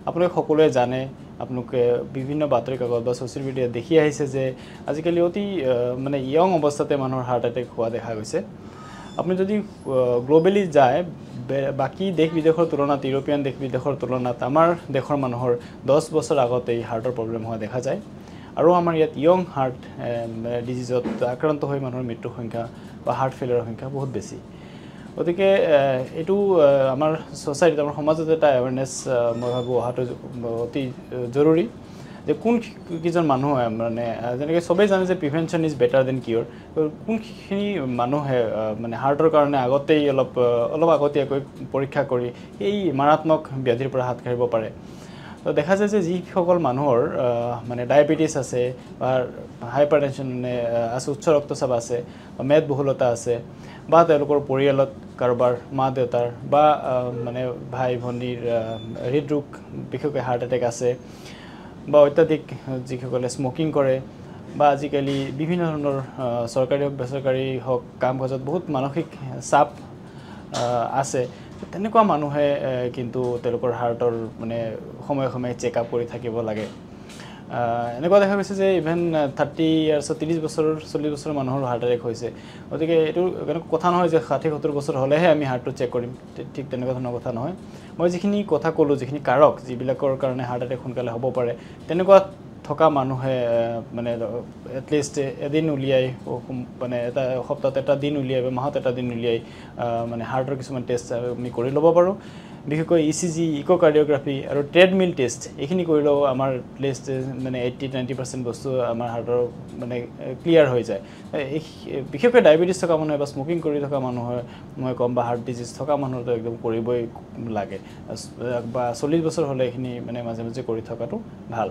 আপোনালোকে সকলোৱে জানে আপোনালোকে বিভিন্ন বাতৰি কাকত বা ছ'চিয়েল মিডিয়াত দেখি আহিছে যে আজিকালি অতি মানে ইয়ং অৱস্থাতে মানুহৰ হাৰ্ট এটেক হোৱা দেখা গৈছে আপুনি যদি গ্লোবেলি যায় বাকি দেশ বিদেশৰ তুলনাত ইউৰোপিয়ান দেশ বিদেশৰ তুলনাত আমাৰ দেশৰ মানুহৰ 10 বছৰ আগতে হাৰ্টৰ প্ৰব্লেম হোৱা দেখা যায় আৰু আমাৰ ইয়াত ইয়ং হাৰ্ট ডিজিজত আক্ৰান্ত হৈ মানুহৰ মৃত্যুৰ সংখ্যা বা হাৰ্ট ফেইলিয়ৰৰ সংখ্যা বহুত বেছি গতিকে এটো আমাৰ সোসাইটিত আমাৰ সমাজত এটা অ্যাৱাৰনেস মই ভাবো অহাটো অতি জৰুৰী যে কোন কিজন মানুহ মানে যেনেকৈ সবেই জানে যে প্ৰিভেনশন ইজ বেটাৰ দেন কিউৰ কোনখিনি মানুহে মানে হাৰ্টৰ কাৰণে আগতেই অলপ আগতীয়াকৈ পৰীক্ষা কৰি এই মাৰাত্মক ব্যাধিৰ পৰা হাত কাঢ়িব পাৰে তো দেখা যায় যে যিসকল মানুহৰ মানে ডায়াবেটিস আছে বা হাইপাৰটেনশন আছে উচ্চ ৰক্তচাপ আছে মেদবহুলতা আছে বা তেওঁলোকৰ পৰিয়ালত কাৰোবাৰ মা দেউতাৰ বা মানে ভাই ভনীৰ হৃদৰোগ বিশেষকৈ হাৰ্ট এটেক আছে বা অত্যাধিক যিসকলে স্মোকিং কৰে বা আজিকালি বিভিন্ন ধৰণৰ চৰকাৰী হওক বেচৰকাৰী হওক কাম কাজত বহুত মানসিক চাপ আছে তেনেকুৱা মানুহে কিন্তু তেওঁলোকৰ হাৰ্টৰ মানে সময় সময় চেক আপ কৰি থাকিব লাগে এনেকুৱা দেখা গৈছে যে ইভেন 30 ইয়াৰ্স 30 বছৰ 40 বছৰ মানুহৰ হাৰ্ট এটেক হৈছে গতিকে এটো কথা নহয় যে 60 70 বছৰ হলেহে আমি হাৰ্টটো চেক কৰিম ঠিক তেনেকুৱা ধৰণৰ কথা নহয় মই যিখিনি কথা কলো যিখিনি কাৰক যিবিলাকৰ কাৰণে হাৰ্ট এটেক সোনকালে হ'ব পাৰে তেনেকুৱা থকা মানুহে মানে এট লিষ্ট এদিন উলিয়াই মানে এটা সপ্তাহত এটা দিন উলিয়াই বা মাহত এটা দিন উলিয়াই মানে হাৰ্টৰ কিছুমান টেষ্ট আমি কৰি ল'ব পাৰো বিশেষকৈ ইচিজি ইকোকাৰ্ডিওগ্ৰাফি আৰু ট্ৰেডমিল টেষ্ট এইখিনি কৰিলেও আমাৰ লিষ্ট মানে 80-90% বস্তু আমাৰ হাৰ্টৰ মানে ক্লিয়াৰ হৈ যায় বিশেষকৈ ডায়াবেটিস থকা মানুহ বা স্মোকিং কৰি থকা মানুহ মই কম বা হাৰ্ট ডিজিজ থকা মানুহটো একদম কৰিবই লাগে বা 40 বছৰ হলে এইখিনি মানে মাজে মাজে কৰি থকাটো ভাল